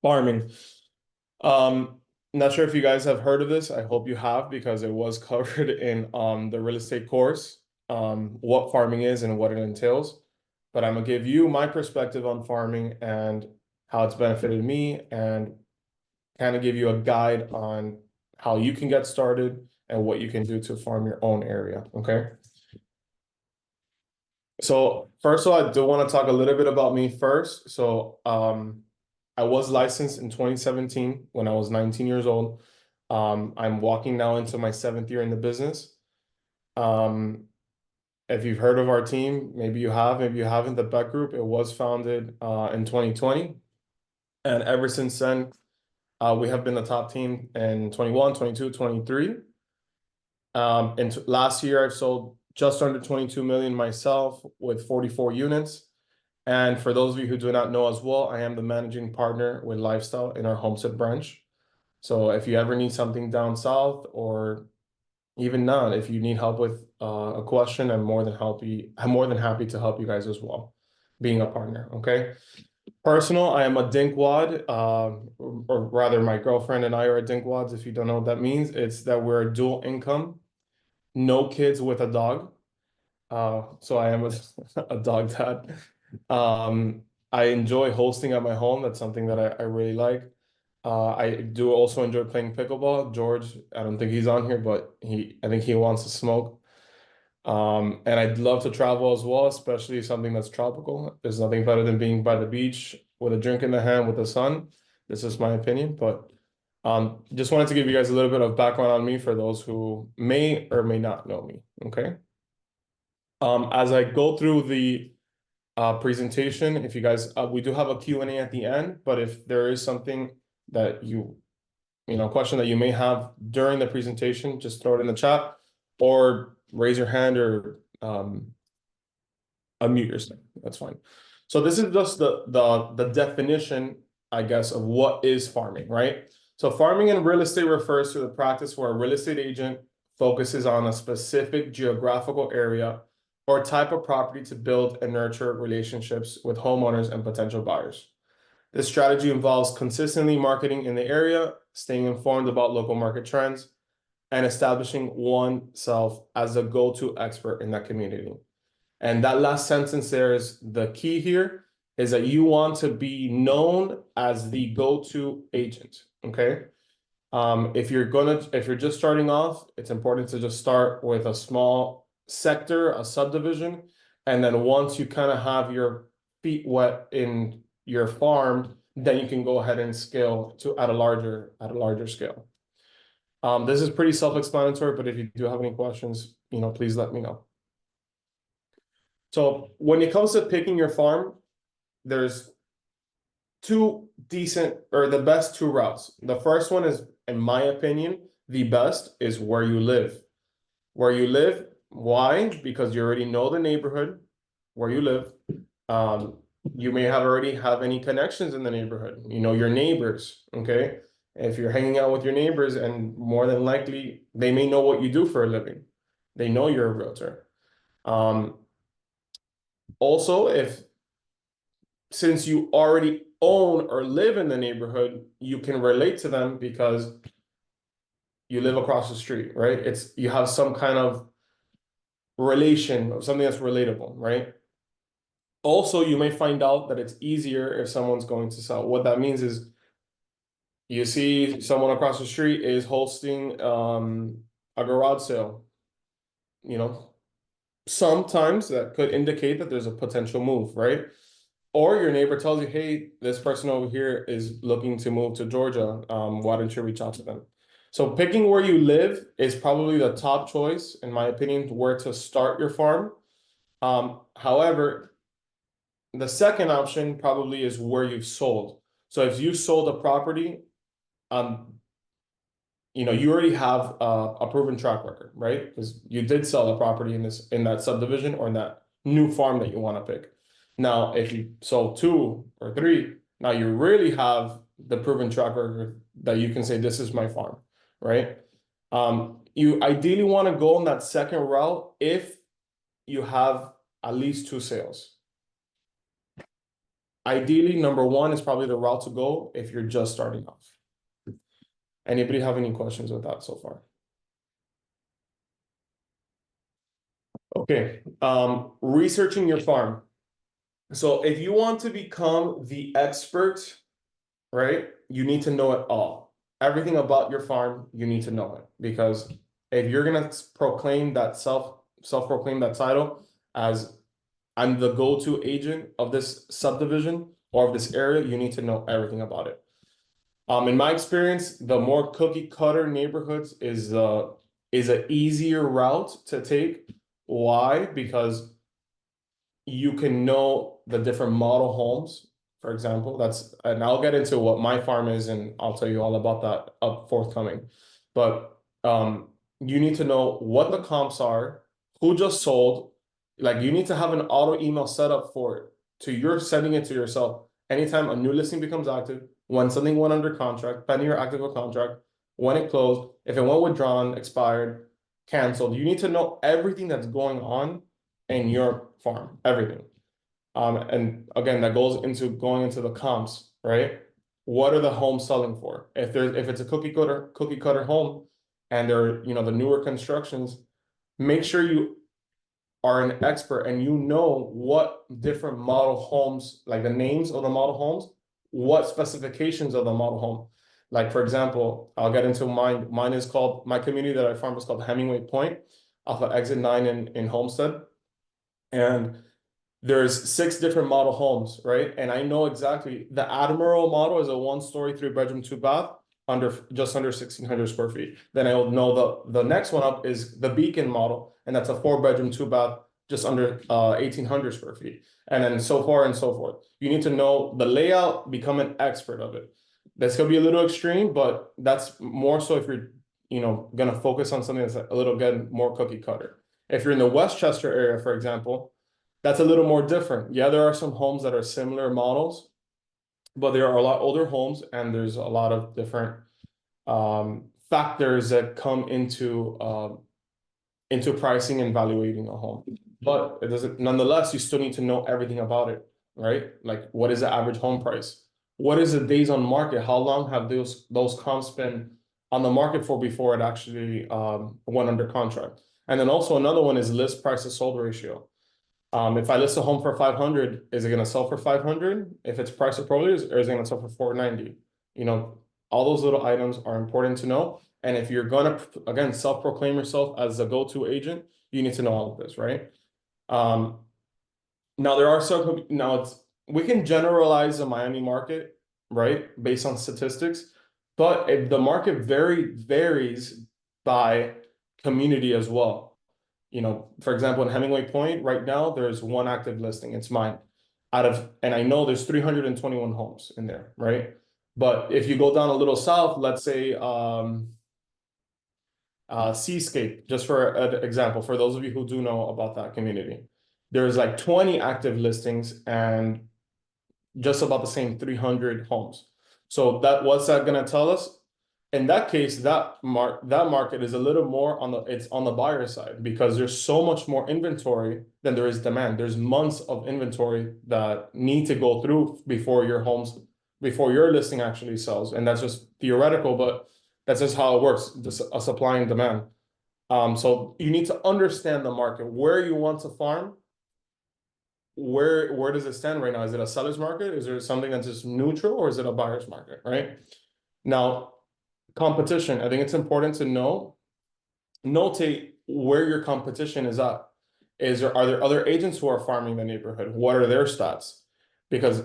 Farming. Um, Not sure if you guys have heard of this. I hope you have because it was covered in the real estate course, what farming is and what it entails. But I'm gonna give you my perspective on farming and how it's benefited me and kind of give you a guide on how you can get started and what you can do to farm your own area. Okay. So first of all, I do want to talk a little bit about me first. I was licensed in 2017 when I was 19 years old. I'm walking now into my seventh year in the business. Um, if you've heard of our team, maybe you have, maybe you haven't. The Beck Group, it was founded in 2020. And ever since then, we have been the top team in 21, 22, 23. And last year, I've sold just under 22 million myself with 44 units. And for those of you who do not know as well, I am the managing partner with Lifestyle in our Homestead branch. So if you ever need something down south, or even not, if you need help with a question, I'm more than happy to help you guys as well, being a partner. Okay. Personal, I am a dinkwad, or rather, my girlfriend and I are a dinkwads. If you don't know what that means, it's that we're a dual income, no kids with a dog. So I am a, a dog dad. Um, I enjoy hosting at my home. That's something that I really like. I do also enjoy playing pickleball. George, I don't think he's on here, but I think he wants to smoke. And I'd love to travel as well, especially something that's tropical. There's nothing better than being by the beach with a drink in the hand with the sun. This is my opinion, but just wanted to give you guys a little bit of background on me for those who may or may not know me. Okay. As I go through the presentation, if you guys, we do have a Q&A at the end, but if there is something that question that you may have during the presentation, just throw it in the chat or raise your hand or unmute yourself. That's fine. So this is just the definition, I guess, of what is farming, right? So farming in real estate refers to the practice where a real estate agent focuses on a specific geographical area or type of property to build and nurture relationships with homeowners and potential buyers. This strategy involves consistently marketing in the area, staying informed about local market trends, and establishing oneself as a go-to expert in that community. And that last sentence there is the key here, is that you want to be known as the go-to agent. Okay. If you're just starting off, it's important to just start with a small sector, a subdivision, and then once you kind of have your feet wet in your farm, then you can go ahead and scale to at a larger scale. This is pretty self-explanatory, but if you do have any questions, please let me know. So when it comes to picking your farm, there's the best two routes. The first one is, in my opinion, the best is where you live. Where you live, why? Because you already know the neighborhood where you live. You may already have any connections in the neighborhood. You know your neighbors, okay? If you're hanging out with your neighbors, and more than likely, they may know what you do for a living. They know you're a realtor. Also, since you already own or live in the neighborhood, you can relate to them because you live across the street, right? You have some kind of relation, something that's relatable, right? Also, you may find out that it's easier if someone's going to sell. What that means is you see someone across the street is hosting a garage sale. Sometimes that could indicate that there's a potential move, right? Or your neighbor tells you, hey, this person over here is looking to move to Georgia. Why don't you reach out to them? So picking where you live is probably the top choice, in my opinion, where to start your farm. However, the second option probably is where you've sold. So if you sold a property, you already have a proven track record, right? Because you did sell a property in that subdivision or in that new farm that you want to pick. Now, if you sold two or three, now you really have the proven track record that you can say, this is my farm, right? You ideally want to go on that second route if you have at least two sales. ideally, number one is probably the route to go if you're just starting off. Anybody have any questions with that so far? Okay, researching your farm. So if you want to become the expert, right, you need to know it all. Everything about your farm, you need to know it, because if you're gonna proclaim that self-proclaim that title as I'm the go-to agent of this subdivision or of this area, you need to know everything about it. In my experience, the more cookie cutter neighborhoods is an easier route to take. Why? Because you can know the different model homes, for example. And I'll get into what my farm is, and I'll tell you all about that up forthcoming. But you need to know what the comps are, who just sold. Like, you need to have an auto email set up for it. You're sending it to yourself anytime a new listing becomes active, when something went under contract, pending or active a contract, when it closed, if it went withdrawn, expired, canceled. You need to know everything that's going on in your farm, everything. And again, that goes into going into the comps, right? What are the homes selling for? If it's a cookie cutter home, and they're, the newer constructions, make sure you are an expert and you know what different model homes, like the names of the model homes, what specifications of the model home. Like, for example, I'll get into mine. My community that I farm is called Hemingway Point, off of Exit 9 in Homestead. And there's 6 different model homes, right? And I know exactly the Admiral model is a 1-story, 3-bedroom, 2-bath, just under 1,600 square feet. Then I will know the next one up is the Beacon model, and that's a 4-bedroom, 2-bath, just under 1,800 square feet. And then so far and so forth. You need to know the layout, become an expert of it. That's gonna be a little extreme, but that's more so if you're, gonna focus on something that's a little, again, more cookie cutter. If you're in the Westchester area, for example, that's a little more different. Yeah, there are some homes that are similar models, but there are a lot older homes, and there's a lot of different factors that come into pricing and valuating a home. But it doesn't, nonetheless, you still need to know everything about it, right? Like, what is the average home price? What is the days on market? How long have those comps been on the market for before it actually went under contract? And then also another one is list price to sold ratio. If I list a home for 500, is it gonna sell for 500? If it's priced appropriately, or is it gonna sell for 490? All those little items are important to know. And if you're gonna, again, self-proclaim yourself as a go-to agent, you need to know all of this, right? Now there are some, we can generalize the Miami market, right, based on statistics, but if the market varies by community as well. For example, in Hemingway Point, right now, there's one active listing. It's mine. And I know there's 321 homes in there, right? But if you go down a little south, let's say Seascape, just for an example, for those of you who do know about that community, there's like 20 active listings and just about the same 300 homes. So what's that gonna tell us? In that case, that market is a little more it's on the buyer side, because there's so much more inventory than there is demand. There's months of inventory that need to go through before your listing actually sells. And that's just theoretical, but that's just how it works, a supply and demand. So you need to understand the market, where you want to farm. Where does it stand right now? Is it a seller's market? Is there something that's just neutral, or is it a buyer's market, right? Now, competition. I think it's important to notate where your competition is at. Are there other agents who are farming the neighborhood? What are their stats? Because,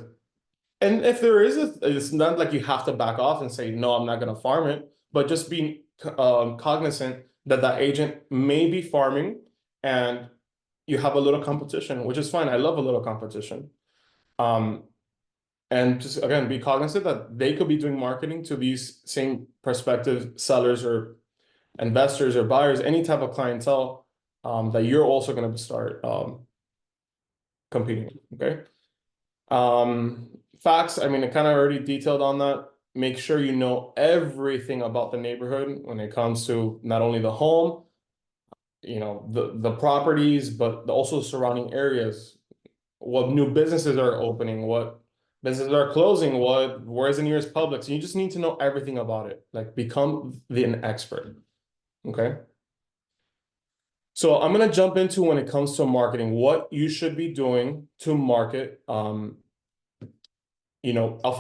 and if there is, it's not like you have to back off and say, no, I'm not going to farm it, but just being cognizant that that agent may be farming, and you have a little competition, which is fine. I love a little competition. And just, again, be cognizant that they could be doing marketing to these same prospective sellers or investors or buyers, any type of clientele that you're also going to start competing with, okay? Facts, I mean, I kind of already detailed on that. Make sure you know everything about the neighborhood when it comes to not only the home, the properties, but also surrounding areas. What new businesses are opening, what businesses are closing. Where's the nearest Publix? You just need to know everything about it. Like become an expert. Okay. So I'm gonna jump into when it comes to marketing, what you should be doing to market a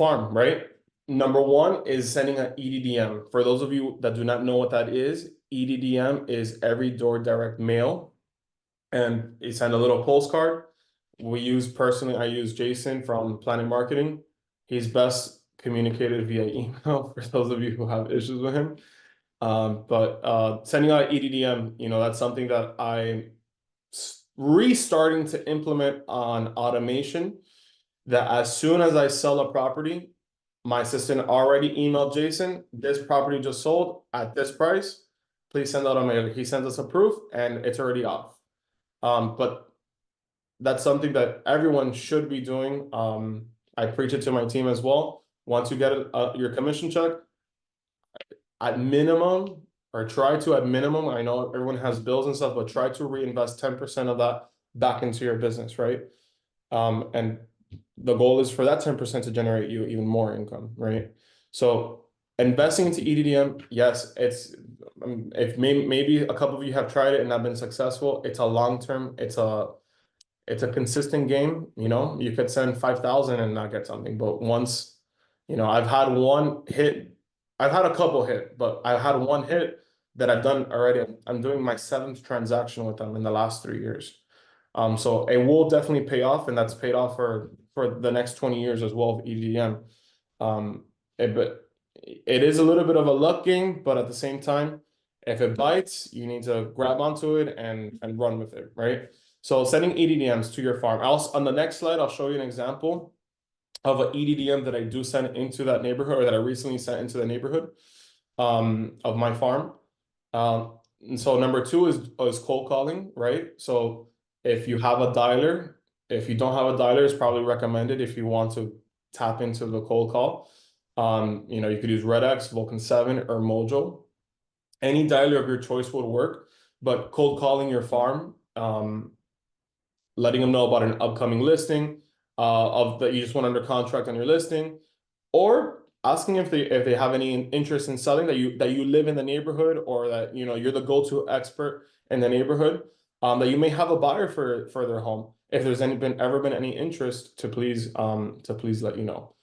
farm, right? Number one is sending an EDDM. For those of you that do not know what that is, EDDM is every door direct mail, and you send a little postcard. I use Jason from Planning Marketing. He's best communicated via email for those of you who have issues with him. But sending out EDDM, that's something that I'm restarting to implement on automation, that as soon as I sell a property, my assistant already emailed Jason, this property just sold at this price. Please send out a mail. He sends us a proof and it's already off. But that's something that everyone should be doing. I preach it to my team as well. Once you get your commission check, at minimum, or try to at minimum, I know everyone has bills and stuff, but try to reinvest 10% of that back into your business, right? And the goal is for that 10% to generate you even more income, right? So investing into EDDM, yes, if maybe a couple of you have tried it and have been successful, it's a long term, it's a consistent game. You could send 5,000 and not get something, but once, I've had one hit, I've had a couple hit, but I've had one hit that I've done already. I'm doing my 7th transaction with them in the last 3 years. So it will definitely pay off, and that's paid off for the next 20 years as well of EDM. But it is a little bit of a luck game, but at the same time, if it bites, you need to grab onto it and run with it, right? So sending EDDMs to your farm. On the next slide, I'll show you an example of an EDDM that I do send into that neighborhood, or that I recently sent into the neighborhood of my farm. And so number two is cold calling, right? So if you have a dialer, if you don't have a dialer, it's probably recommended if you want to tap into the cold call. You could use RedX, Vulcan 7, or Mojo. Any dialer of your choice would work, but cold calling your farm, letting them know about an upcoming listing, of that you just want under contract on your listing, or asking if they have any interest in selling, that you live in the neighborhood, or that you're the go-to expert in the neighborhood, that you may have a buyer for their home. If there's ever been any interest, to please let you know.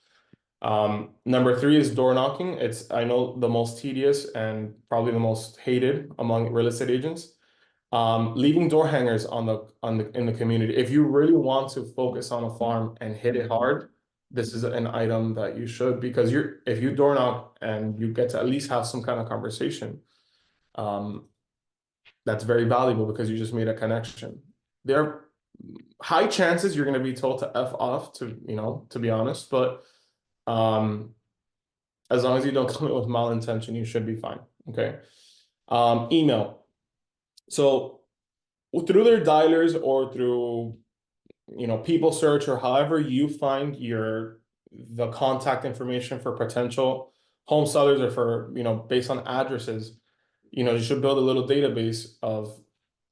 Number three is door knocking. It's, I know, the most tedious and probably the most hated among real estate agents. Leaving door hangers in the community. If you really want to focus on a farm and hit it hard, this is an item that you should, because if you door knock and you get to at least have some kind of conversation, that's very valuable, because you just made a connection. There are high chances you're going to be told to F off, to be honest, but as long as you don't come in with malintention, you should be fine. Okay. Email. So through their dialers, or through people search, or however you find the contact information for potential home sellers, or for based on addresses, you should build a little database of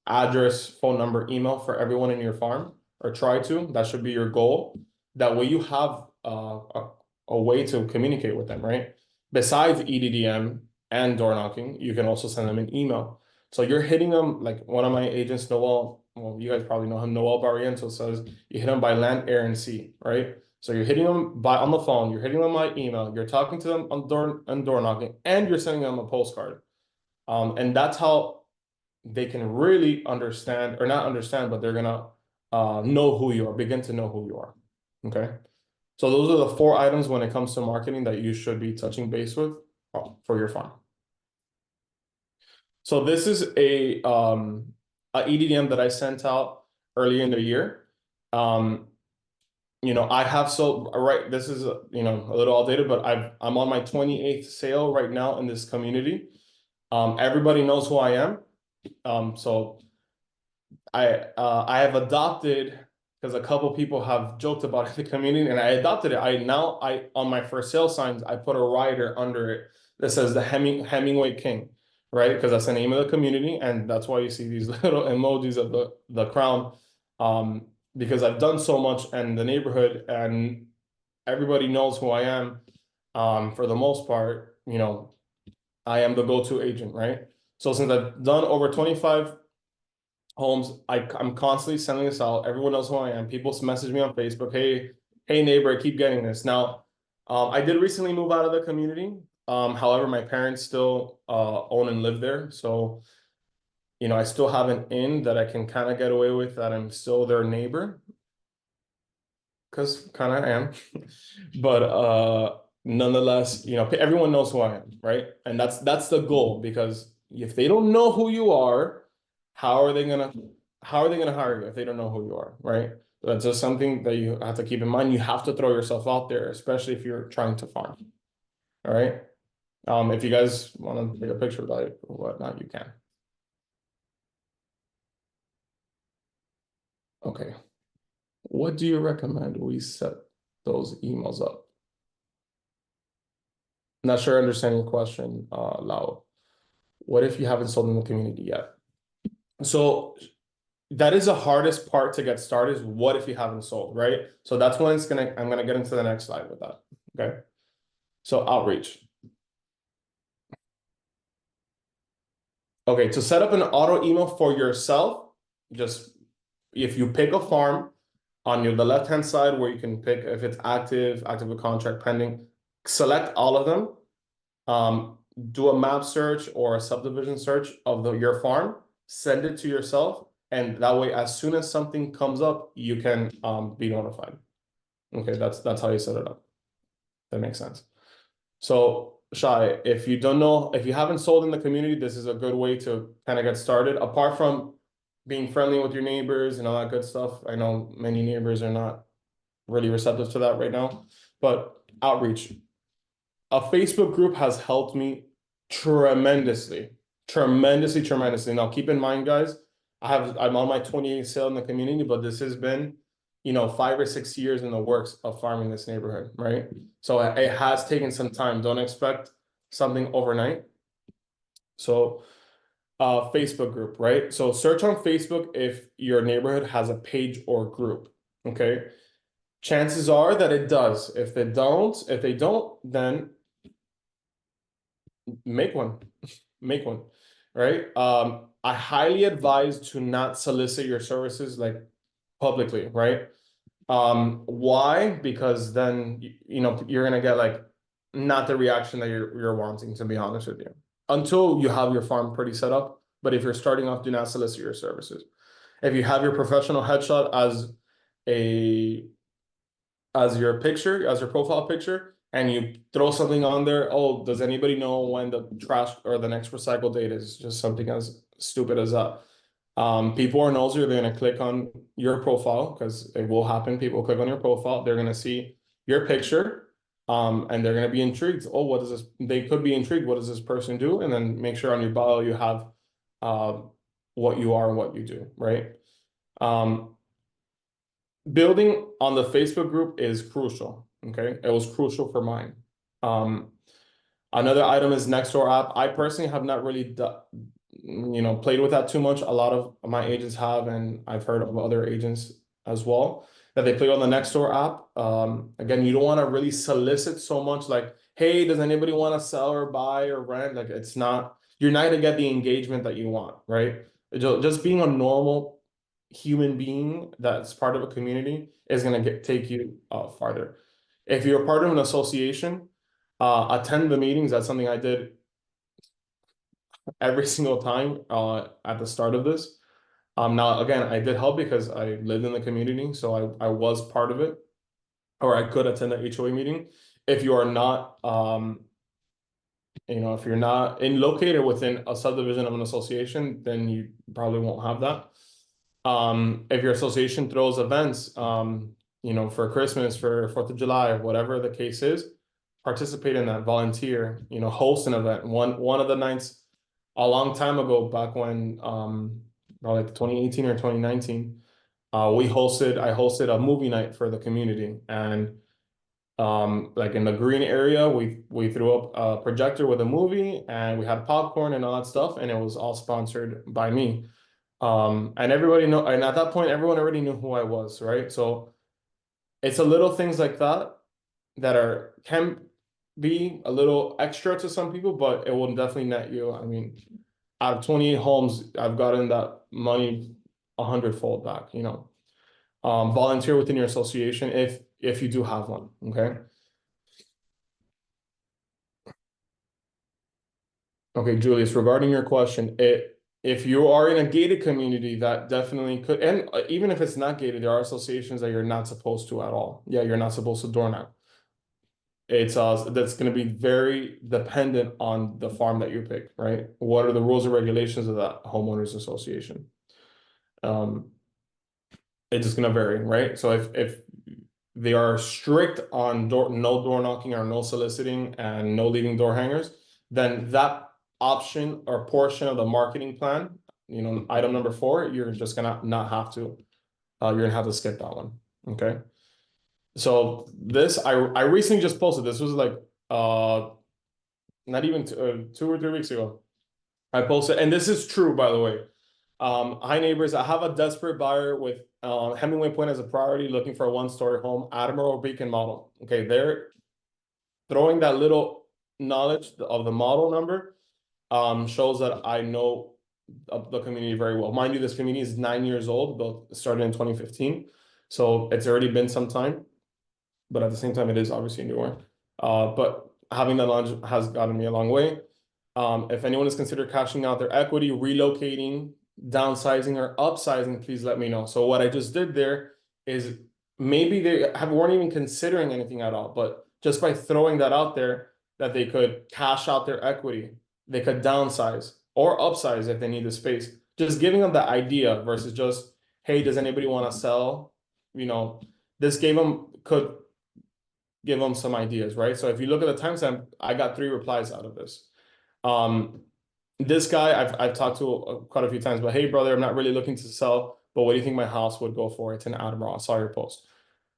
address, phone number, email for everyone in your farm, or try to. That should be your goal. That way you have a way to communicate with them, right? Besides EDDM and door knocking, you can also send them an email. So you're hitting them, like one of my agents, Noel, well, you guys probably know him, Noel Barrientos, says you hit them by land, air, and sea, right? So you're hitting them on the phone, you're hitting them by email, you're talking to them on door knocking, and you're sending them a postcard. And that's how they can really understand, or not understand, but they're gonna know who you are, begin to know who you are. Okay. So those are the 4 items when it comes to marketing that you should be touching base with for your farm. So this is a EDDM that I sent out early in the year. I have right. This is a little outdated, but I'm on my 28th sale right now in this community. Everybody knows who I am. So I have adopted, because a couple people have joked about it in the community, and I adopted it. I on my for sale signs, I put a rider under it that says the Hemingway King, right? Because that's the name of the community, and that's why you see these little emojis of the crown. Because I've done so much in the neighborhood, and everybody knows who I am. For the most part, I am the go-to agent, right? So since I've done over 25 homes, I'm constantly sending this out. Everyone knows who I am. People message me on Facebook, hey neighbor, I keep getting this. Now, I did recently move out of the community. However, my parents still own and live there. So, I still have an in that I can kind of get away with that I'm still their neighbor. Because kind of am. But nonetheless, everyone knows who I am, right? And that's the goal, because if they don't know who you are, how are they gonna how are they gonna hire you if they don't know who you are, right? That's just something that you have to keep in mind. You have to throw yourself out there, especially if you're trying to farm. All right. If you guys want to take a picture of that or whatnot, you can. Okay. What do you recommend we set those emails up? Not sure I understand your question, Lau. What if you haven't sold in the community yet? So that is the hardest part to get started, is what if you haven't sold, right? So that's when I'm gonna get into the next slide with that. Okay. So outreach. Okay, to set up an auto email for yourself, just if you pick a farm on the left-hand side where you can pick if it's active with contract pending, select all of them. Do a map search or a subdivision search of your farm, send it to yourself, and that way, as soon as something comes up, you can be notified. Okay, that's how you set it up. That makes sense. So, Shai, if you don't know, if you haven't sold in the community, this is a good way to kind of get started. Apart from being friendly with your neighbors and all that good stuff, I know many neighbors are not really receptive to that right now, but outreach. A Facebook group has helped me tremendously, tremendously, tremendously. Now, keep in mind, guys, I'm on my 28th sale in the community, but this has been, 5 or 6 years in the works of farming this neighborhood, right? So it has taken some time. Don't expect something overnight. So, Facebook group, right? So search on Facebook if your neighborhood has a page or group. Okay. Chances are that it does. If they don't, then make one. Make one, right? I highly advise to not solicit your services like publicly, right? Why? Because then you're gonna get like not the reaction that you're wanting, to be honest with you, until you have your farm pretty set up. But if you're starting off, do not solicit your services. If you have your professional headshot a as your picture, as your profile picture, and you throw something on there. Oh, does anybody know when the trash or the next recycle date is? Just something as stupid as that. People are nosy. They're gonna click on your profile, because it will happen. People click on your profile. They're gonna see your picture, and they're gonna be intrigued. Oh, what is this? They could be intrigued. What does this person do? And then make sure on your bio you have, uh, what you are and what you do, right? Um, Building on the Facebook group is crucial. Okay, it was crucial for mine. Um, Another item is Nextdoor app. I personally have not really, played with that too much. A lot of my agents have, and I've heard of other agents as well that they play on the Nextdoor app. Again, you don't want to really solicit so much, like, hey, does anybody want to sell or buy or rent? Like, you're not gonna get the engagement that you want, right? Just being a normal human being that's part of a community is gonna take you farther. If you're part of an association, attend the meetings. That's something I did every single time at the start of this. Now again, I did help because I lived in the community, so I was part of it, or I could attend the HOA meeting. If you are not, if you're not located within a subdivision of an association, then you probably won't have that. If your association throws events, for Christmas, for 4th of July, whatever the case is, participate in that, volunteer, host an event. One of the nights a long time ago, back when, probably like 2018 or 2019, I hosted a movie night for the community. And like in the green area, we threw up a projector with a movie, and we had popcorn and all that stuff, and it was all sponsored by me. And at that point, everyone already knew who I was, right? So it's a little things like that that are can be a little extra to some people, but it will definitely net you. I mean, out of 28 homes, I've gotten that money 100-fold back, you know. Volunteer within your association if you do have one, okay? Okay, Julius, regarding your question, if you are in a gated community, that definitely could, and even if it's not gated, there are associations that you're not supposed to at all. Yeah, you're not supposed to door knock. It's that's going to be very dependent on the farm that you pick, right? What are the rules and regulations of that homeowners association? Um, it's just going to vary, right? So if they are strict on no door knocking or no soliciting and no leaving door hangers, then that option or portion of the marketing plan, you know, item number 4, you're just gonna not have to. You're gonna have to skip that one. Okay. So this I recently just posted. This was like not even 2 or 3 weeks ago. I posted, and this is true, by the way. Hi neighbors, I have a desperate buyer with Hemingway Point as a priority, looking for a one-story home, Admiral Beacon model. Okay, they're throwing that little knowledge of the model number shows that I know the community very well. Mind you, this community is 9 years old, built started in 2015, so it's already been some time. But at the same time, it is obviously newer. But having that knowledge has gotten me a long way. If anyone is considered cashing out their equity, relocating, downsizing, or upsizing, please let me know. So what I just did there is maybe weren't even considering anything at all, but just by throwing that out there, that they could cash out their equity, they could downsize or upsize if they need the space. Just giving them the idea versus just, hey, does anybody want to sell? You know, this could give them some ideas, right? So if you look at the timestamp, I got 3 replies out of this. This guy I've talked to quite a few times, but hey, brother, I'm not really looking to sell, but what do you think my house would go for? It's an Admiral. I saw your post.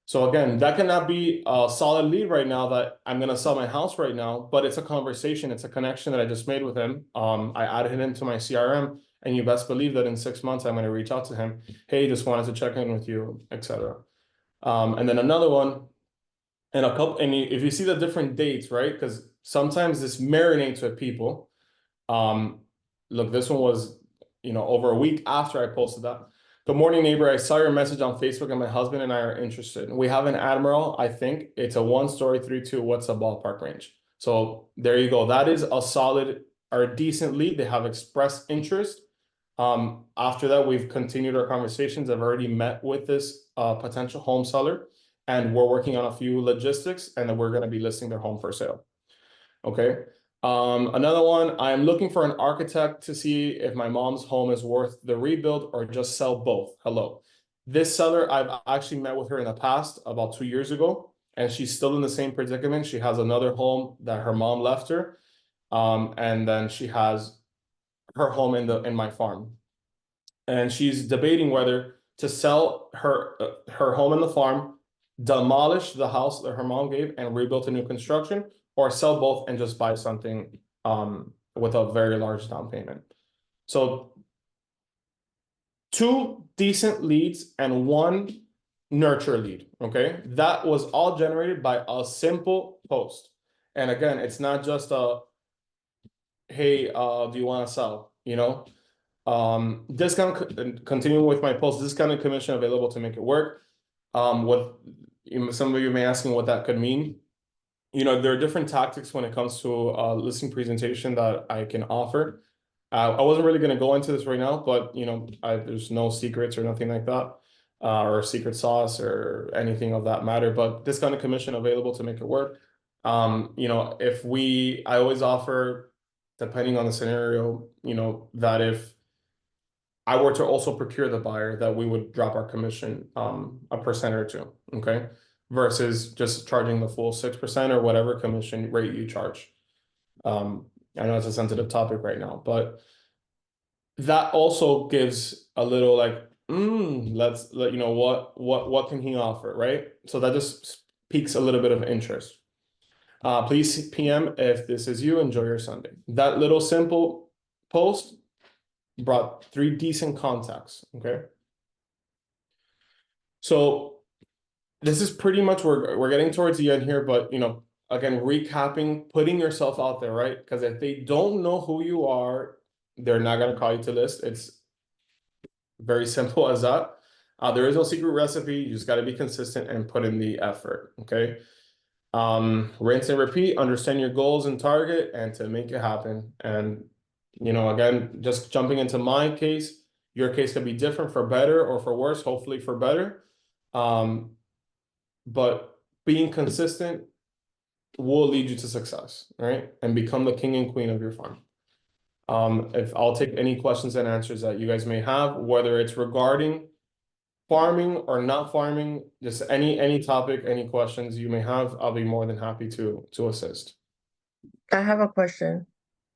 So again, that cannot be a solid lead right now that I'm gonna sell my house right now, but it's a conversation, it's a connection that I just made with him. I added him into my CRM, and you best believe that in 6 months I'm gonna reach out to him. Hey, just wanted to check in with you, etc. And then another one, and a couple, and if you see the different dates, right? Because sometimes this marinates with people. Um, look, this one was, over a week after I posted that. Good morning, neighbor. I saw your message on Facebook and my husband and I are interested. We have an Admiral. I think it's a 1-story, 3-2. What's the ballpark range? So there you go. That is a solid or a decent lead. They have expressed interest. After that, we've continued our conversations. I've already met with this potential home seller, and we're working on a few logistics, and then we're going to be listing their home for sale. Okay. Another one, I am looking for an architect to see if my mom's home is worth the rebuild or just sell both. Hello. This seller, I've actually met with her in the past about 2 years ago, and she's still in the same predicament. She has another home that her mom left her. And then she has her home in my farm. And she's debating whether to sell her home in the farm, demolish the house that her mom gave, and rebuild a new construction, or sell both and just buy something with a very large down payment. So 2 decent leads and 1 nurture lead. Okay, that was all generated by a simple post. And again, it's not just a, hey, do you want to sell? Discount, continuing with my post, discounted commission available to make it work. What some of you may be asking what that could mean. There are different tactics when it comes to listing presentation that I can offer. I wasn't really going to go into this right now, but there's no secrets or nothing like that, or secret sauce or anything of that matter. But discounted commission available to make it work. I always offer, depending on the scenario, that if I were to also procure the buyer, that we would drop our commission a percent or two, okay? Versus just charging the full 6% or whatever commission rate you charge. I know it's a sensitive topic right now, but that also gives a little like, let's let you know what can he offer, right? So that just piques a little bit of interest. Please PM if this is you. Enjoy your Sunday. That little simple post brought 3 decent contacts. Okay. So this is pretty much we're getting towards the end here, but again, recapping, putting yourself out there, right? Because if they don't know who you are, they're not gonna call you to list. It's very simple as that. There is no secret recipe. You just got to be consistent and put in the effort. Okay. Rinse and repeat, understand your goals and target, and to make it happen. And again, just jumping into my case, your case could be different for better or for worse, hopefully for better. But being consistent will lead you to success, right? And become the king and queen of your farm. If I'll take any questions and answers that you guys may have, whether it's regarding farming or not farming, just any topic, any questions you may have, I'll be more than happy to assist. I have a question.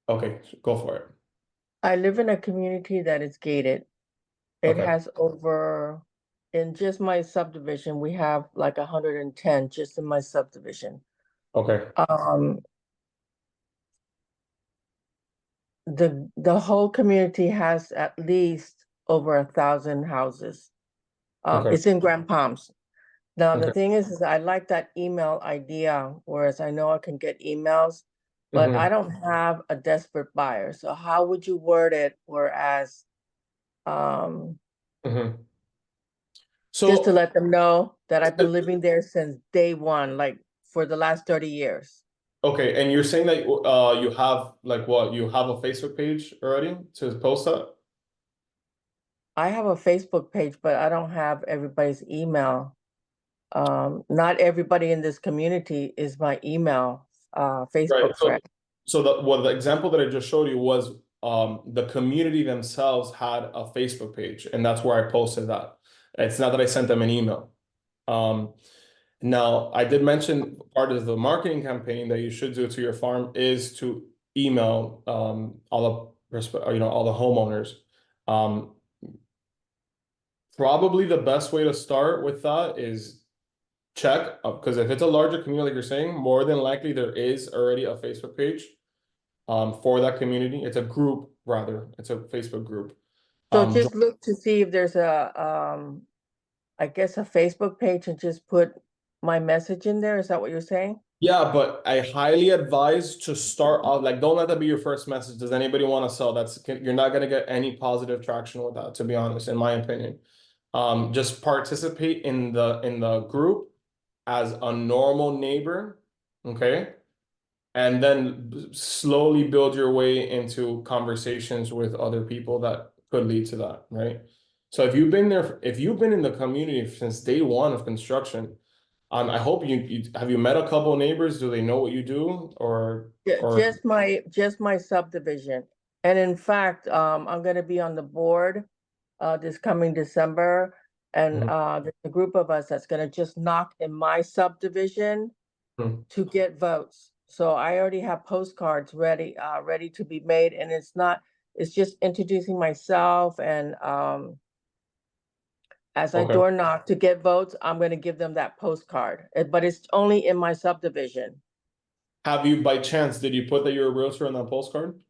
Okay, go for it. I live in a community that is gated. It Okay, has over, in just my subdivision, we have like 110 just in my subdivision. okay, Um, the whole community has at least over 1,000 houses. okay, It's in Grand Palms. Now, the okay. thing is I like that email idea, whereas I know I can get emails, but I Hmm. don't have a desperate buyer. So how would you word it? Whereas, um, Hmm. just to So, let them know that I've been living there since day one, like for the last 30 years. okay, and you're saying that you have like what? You have a Facebook page already to post that? I have a Facebook page, but I don't have everybody's email. Not everybody in this community is my email Right. Facebook So, friend. the example that I just showed you was the community themselves had a Facebook page, and that's where I posted that. It's not that I sent them an email. Um, Now, I did mention part of the marketing campaign that you should do to your farm is to email all the homeowners. Um, Probably the best way to start with that is check because if it's a larger community, like you're saying, more than likely there is already a Facebook page for that community. It's a group rather. It's a Facebook group. So Um, just look to see if there's I guess a Facebook page and just put my message in there. Is that what you're saying? Yeah, but I highly advise to start off like don't let that be your first message. Does anybody want to sell? You're not gonna get any positive traction with that, to be honest, in my opinion. Just participate in the group as a normal neighbor, okay? And then slowly build your way into conversations with other people that could lead to that, right? So if you've been in the community since day one of construction, I hope you have you met a couple of neighbors? Do they know what you do or Just my subdivision. And in fact, I'm going to be on the board this coming December, and Mhm. there's a group of us that's going to just knock in my subdivision Mhm. to get votes. So I already have postcards ready to be made, and it's just introducing myself, and as I Okay. door knock to get votes, I'm going to give them that postcard, but it's only in my subdivision. Have you by chance did you put that you're a realtor on that postcard?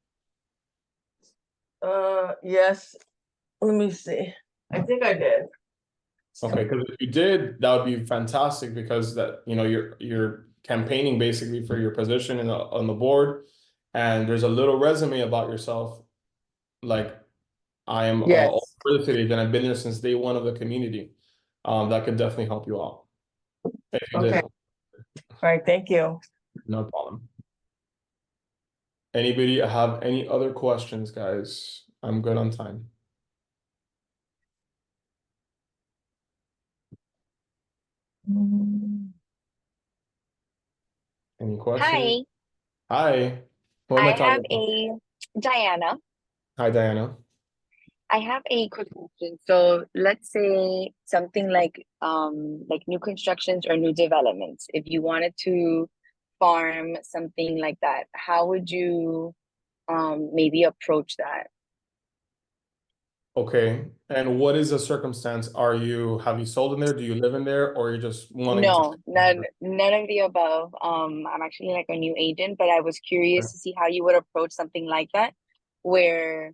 Yes. Let me see. I think I did. Okay, because if you did, that would be fantastic because that you're campaigning basically for your position on the board, and there's a little resume about yourself. Like I am a Yes. real estate agent. I've been there since day one of the community. That could definitely help you out if you Okay. did. All right. Thank you. No problem. Anybody have any other questions, guys? I'm good on time. Any questions? Hi, Hi. Who am I I have talking to? a Diana. Hi, Diana. I have a quick question. So let's say something like new constructions or new developments. If you wanted to farm something like that, how would you maybe approach that? Okay. And what is the circumstance? Have you sold in there? Do you live in there? Or you're just wanting to? No, none of the above. I'm actually like a new agent, but I was curious to see how you would approach something like that, where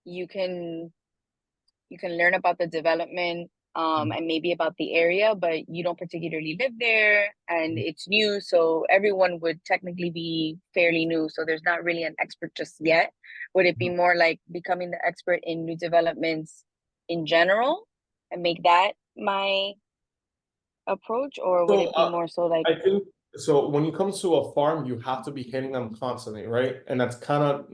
you can you can learn about the development, and maybe about the area, but you don't particularly live there and it's new. So everyone would technically be fairly new. So there's not really an expert just yet. Would it be more like becoming the expert in new developments in general and make that my approach, or would So it be more so like, I think so. When it comes to a farm, you have to be hitting them constantly, right? And that's kind of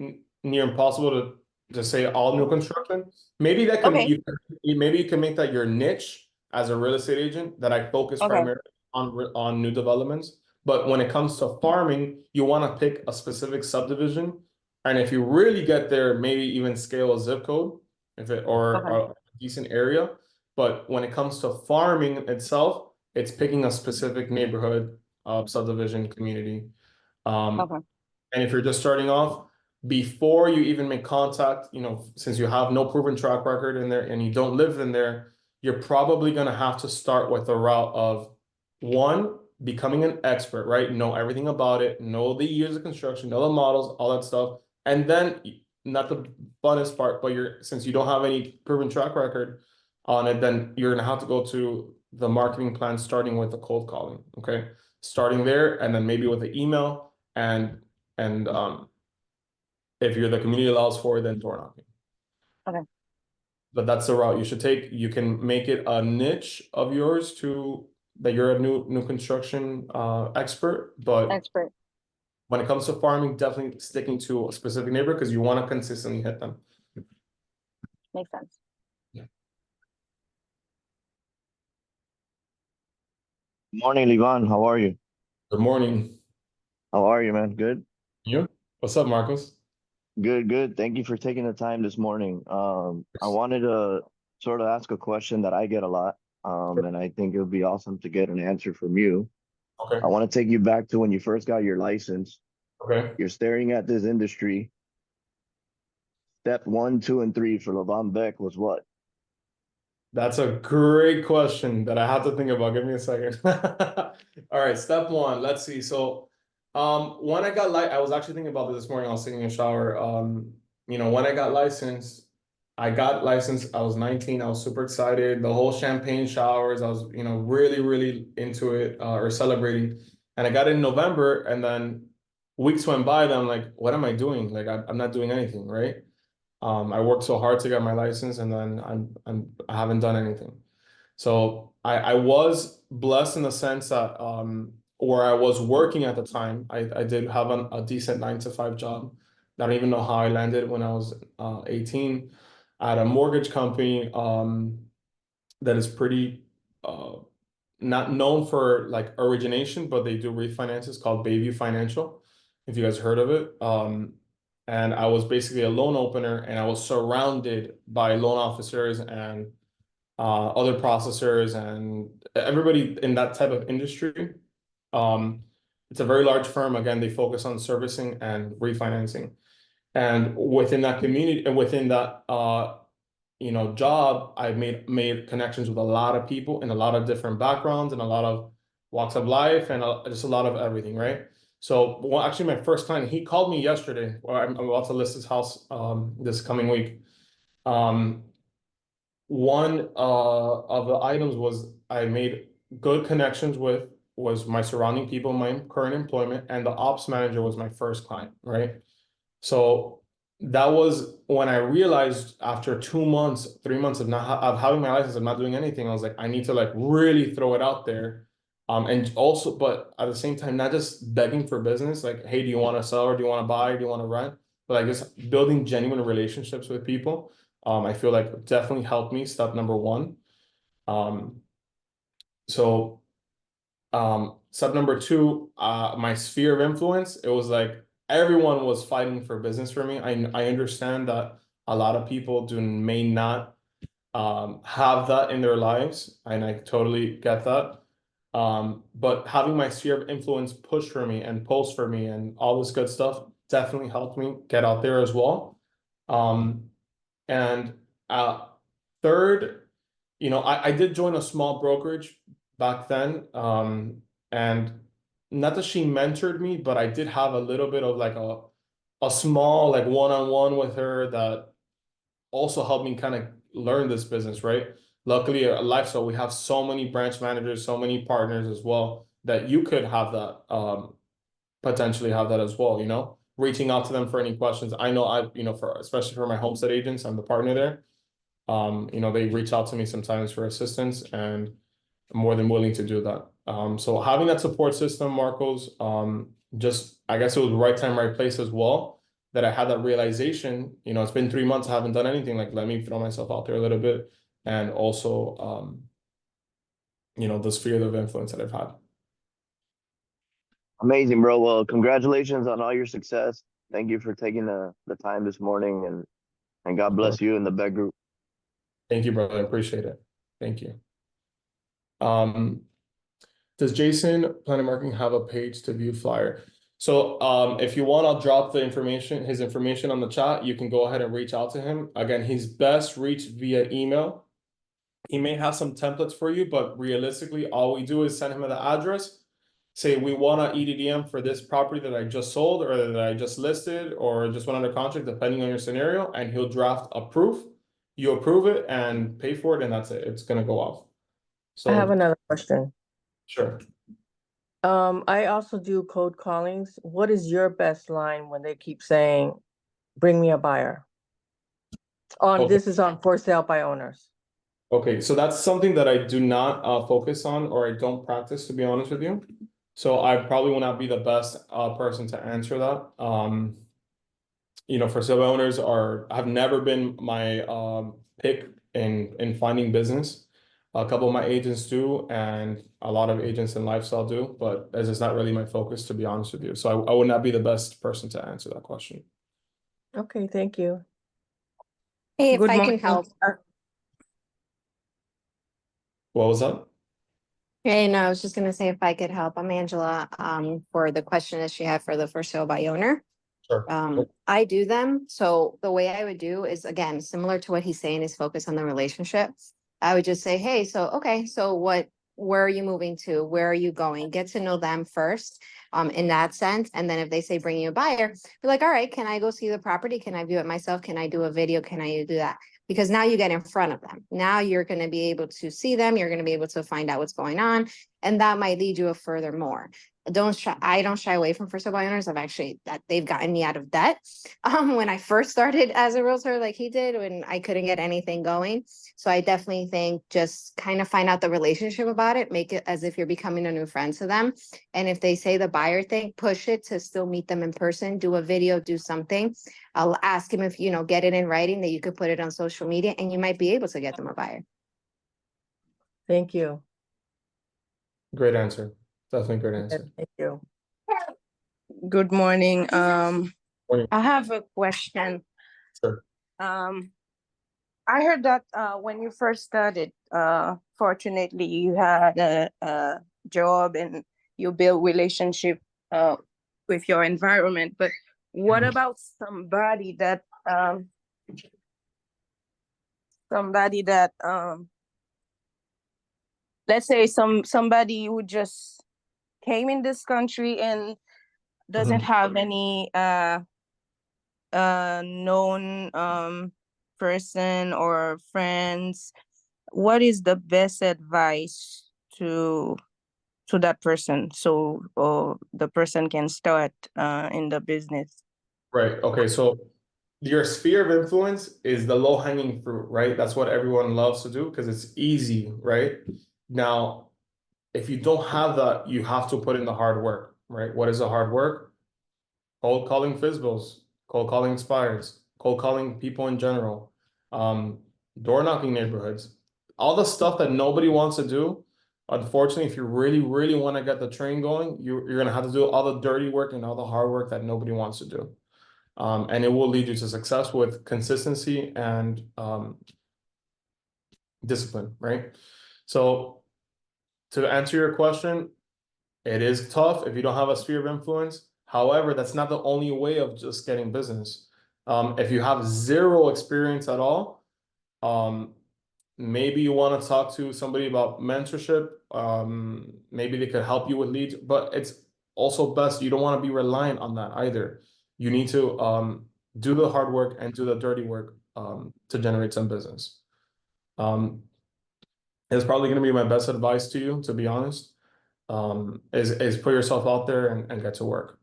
near impossible to say all new construction. Maybe that can okay, maybe you can make that your niche as a real estate agent. That I focus okay, primarily on new developments. But when it comes to farming, you want to pick a specific subdivision, and if you really get there, maybe even scale a zip code, if it or okay, a decent area. But when it comes to farming itself, it's picking a specific neighborhood, subdivision, community. Um, okay, and if you're just starting off, before you even make contact, since you have no proven track record in there and you don't live in there, you're probably gonna have to start with the route of one, becoming an expert, right? Know everything about it, know the years of construction, know the models, all that stuff. And then not the funnest part, but since you don't have any proven track record on it, then you're gonna have to go to the marketing plan starting with the cold calling. Okay. Starting there and then maybe with the email and if the community allows for it, then door knocking. okay, But that's the route you should take. You can make it a niche of yours to that you're a new construction expert, but expert, when it comes to farming, definitely sticking to a specific neighbor because you want to consistently hit them. makes sense. Morning, Livan. How are you? Good morning. How are you, man? Good? You? What's up, Marcos? Good, good. Thank you for taking the time this morning. I wanted to sort of ask a question that I get a lot, and I think it would be awesome to get an answer from you. Okay. I want to take you back to when you first got your license. Okay. You're staring at this industry. Step one, two, and three for Livan Bec was what? That's a great question that I have to think about. Give me a second. All right, step one. Let's see. So, when I was actually thinking about this morning. I was taking a shower. When I got licensed. I was 19. I was super excited. The whole champagne showers. I was, really, really into it, or celebrating. And I got in November, and then weeks went by. Then I'm like, what am I doing? Like, I'm not doing anything, right? I worked so hard to get my license, and then I haven't done anything. So I was blessed in the sense that where I was working at the time, I did have a decent 9 to 5 job. I don't even know how I landed when I was 18 at a mortgage company that is pretty not known for like origination, but they do refinances called Bayview Financial, if you guys heard of it. And I was basically a loan opener, and I was surrounded by loan officers and other processors and everybody in that type of industry. Um, it's a very large firm. Again, they focus on servicing and refinancing. And within that community and within that job, I made connections with a lot of people in a lot of different backgrounds and a lot of walks of life and just a lot of everything, right? So, well, actually, my first client, he called me yesterday. Or I'm about to list his house this coming week. Um, one of the items was I made good connections with was my surrounding people, my current employment, and the ops manager was my first client, right? So that was when I realized after 2 months, 3 months of not of having my license, of not doing anything, I was like, I need to like really throw it out there. And also, but at the same time, not just begging for business, like, hey, do you want to sell or do you want to buy? Do you want to rent? But like just building genuine relationships with people. I feel like definitely helped me, step number one. Um, so step number two, my sphere of influence, it was like everyone was fighting for business for me. I understand that a lot of people may not have that in their lives, and I totally get that. But having my sphere of influence push for me and post for me and all this good stuff definitely helped me get out there as well. And third, I did join a small brokerage back then. And not that she mentored me, but I did have a little bit of like a small like one-on-one with her that also helped me kind of learn this business, right? Luckily at Lifestyle, we have so many branch managers, so many partners as well, that you could have that, potentially have that as well, you know, reaching out to them for any questions. I know you know, for, especially for my homestead agents, I'm the partner there. You know, they reach out to me sometimes for assistance, and I'm more than willing to do that. So having that support system, Marcos, just, I guess it was right time, right place as well, that I had that realization. You know, it's been 3 months, I haven't done anything, like, let me throw myself out there a little bit. And also, you know, the sphere of influence that I've had. Amazing, bro. Well, congratulations on all your success. Thank you for taking the time this morning, and God bless you and the Bec group. Thank you, brother. I appreciate it. Thank you. Does Jason Planet Marketing have a page to view flyer? So if you want, I'll drop the information, his information on the chat. You can go ahead and reach out to him. Again, he's best reached via email. He may have some templates for you, but realistically, all we do is send him the address. Say we want an EDDM for this property that I just sold, or that I just listed, or just went under contract, depending on your scenario, and he'll draft a proof. You approve it and pay for it, and that's it. It's gonna go off. I have So another question. sure. I also do cold callings. What is your best line when they keep saying, bring me a buyer? Okay. This is on for sale by owners. Okay, so that's something that I do not focus on, or I don't practice, to be honest with you. So I probably will not be the best person to answer that. You know, for sale by owners have never been my pick in finding business. A couple of my agents do, and a lot of agents in lifestyle do, but this is not really my focus, to be honest with you. So I would not be the best person to answer that question. Okay, thank you. Hey, if Good I can morning. help. What was that? Hey, no, I was just gonna say if I could help. I'm Angela, for the question that she had for the for sale by owner. Sure. I do them. So the way I would do is, again, similar to what he's saying, is focus on the relationship. I would just say, hey, so, okay, so where are you moving to? Where are you going? Get to know them first, in that sense. And then if they say bring you a buyer, be like, all right, can I go see the property? Can I view it myself? Can I do a video? Can I do that? Because now you get in front of them. Now you're going to be able to see them. You're going to be able to find out what's going on. And that might lead you a further more. I don't shy away from first sale by owners. They've gotten me out of debt. When I first started as a realtor, like he did, when I couldn't get anything going. So I definitely think just kind of find out the relationship about it, make it as if you're becoming a new friend to them. And if they say the buyer thing, push it to still meet them in person, do a video, do something. I'll ask him if, get it in writing that you could put it on social media, and you might be able to get them a buyer. Thank you. Great answer. Definitely great answer. Thank you. Good morning. Morning. I have a question. Sure. I heard that when you first started, fortunately you had a job and you build relationship with your environment. But what about somebody that let's say somebody who just came in this country and doesn't have any known person or friends? What is the best advice to that person so the person can start in the business? Right. Okay. So your sphere of influence is the low-hanging fruit, right? That's what everyone loves to do because it's easy, right? Now, if you don't have that, you have to put in the hard work, right? What is the hard work? Cold calling FISBOs, cold calling expires, cold calling people in general, door knocking neighborhoods, all the stuff that nobody wants to do. Unfortunately, if you really, really want to get the train going, you're going to have to do all the dirty work and all the hard work that nobody wants to do. And it will lead you to success with consistency and discipline, right? So to answer your question, it is tough if you don't have a sphere of influence. However, that's not the only way of just getting business. If you have zero experience at all, maybe you want to talk to somebody about mentorship. Maybe they could help you with leads, but it's also best, you don't want to be reliant on that either. You need to do the hard work and do the dirty work to generate some business. It's probably gonna be my best advice to you, to be honest. Is put yourself out there and get to work.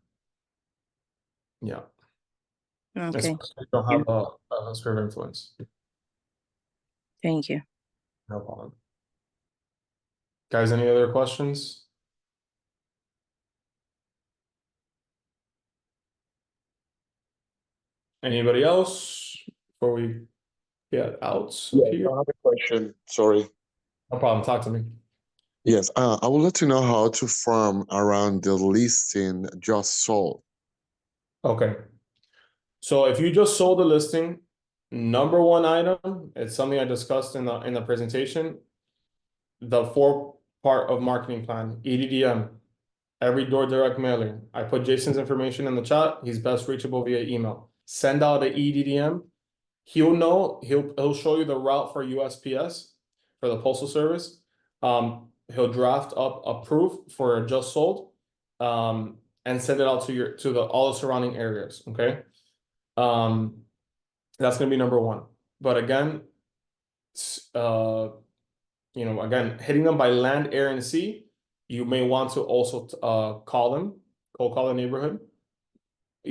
Yeah. Okay, Especially if you don't have a sphere of influence. thank you. No problem. Guys, any other questions? Anybody else before we get out of Yeah, here? I have a question. Sorry. No problem. Talk to me. Yes, I would like to know how to farm around the listing just sold. Okay. So if you just sold the listing, number one item, it's something I discussed in the presentation. The 4-part of marketing plan, EDDM, every door direct mailing. I put Jason's information in the chat. He's best reachable via email. Send out an EDDM. He'll know, he'll show you the route for USPS, for the postal service. He'll draft up a proof for just sold, and send it out to all the surrounding areas. Okay. That's gonna be number one. But again, again, hitting them by land, air, and sea. You may want to also call them, cold call the neighborhood.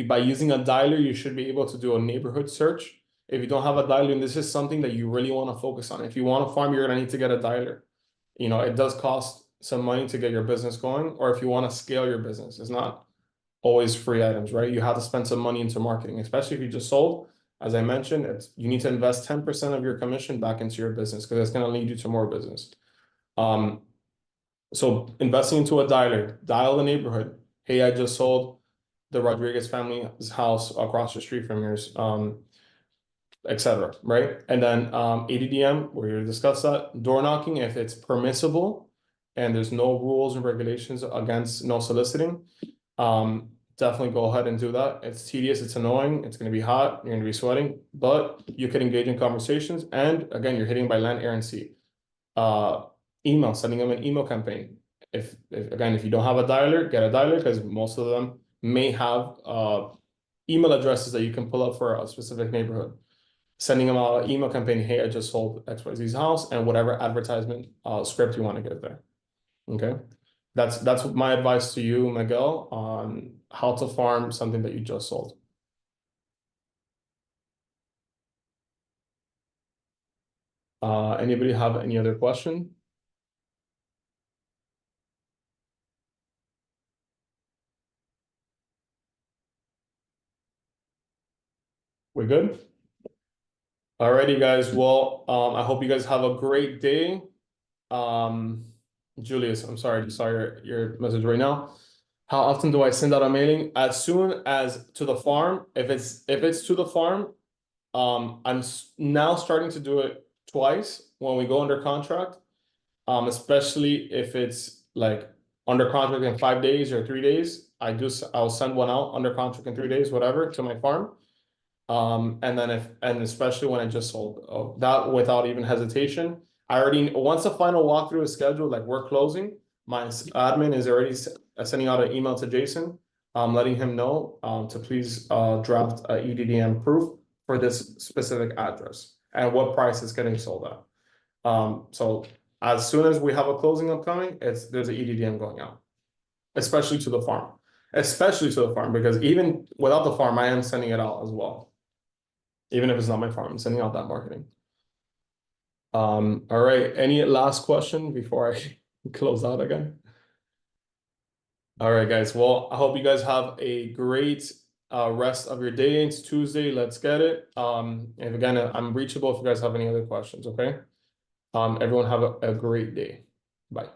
By using a dialer, you should be able to do a neighborhood search. If you don't have a dialer, and this is something that you really want to focus on. If you want to farm, you're gonna need to get a dialer. It does cost some money to get your business going, or if you want to scale your business, it's not always free items, right? You have to spend some money into marketing, especially if you just sold. As I mentioned, you need to invest 10% of your commission back into your business because it's going to lead you to more business. So investing into a dialer, dial the neighborhood. Hey, I just sold the Rodriguez family's house across the street from yours, etc. Right? And then ADDM, we're going to discuss that. Door knocking, if it's permissible and there's no rules and regulations against no soliciting, definitely go ahead and do that. It's tedious, it's annoying, it's going to be hot, you're going to be sweating, but you can engage in conversations. And again, you're hitting by land, air, and sea. Email, sending them an email campaign. If you don't have a dialer, get a dialer because most of them may have email addresses that you can pull up for a specific neighborhood. Sending them out an email campaign, hey, I just sold XYZ's house, and whatever advertisement script you want to give there. Okay. That's my advice to you, Miguel, on how to farm something that you just sold. Anybody have any other question? We're good? Alrighty, guys. Well, I hope you guys have a great day. Julius, I'm sorry, I just saw your message right now. How often do I send out a mailing? As soon as to the farm. If it's to the farm, I'm now starting to do it twice when we go under contract. Especially if it's like under contract in 5 days or 3 days, I'll send one out under contract in 3 days, whatever, to my farm. And especially when I just sold that without even hesitation. Once the final walkthrough is scheduled, like we're closing, my admin is already sending out an email to Jason, letting him know to please draft a EDDM proof for this specific address and what price it's getting sold at. So as soon as we have a closing upcoming, there's an EDDM going out, especially to the farm, because even without the farm, I am sending it out as well. Even if it's not my farm, I'm sending out that marketing. All right. Any last question before I close out again? All right, guys. Well, I hope you guys have a great rest of your day. It's Tuesday. Let's get it. And again, I'm reachable if you guys have any other questions. Okay. Everyone have a great day. Bye.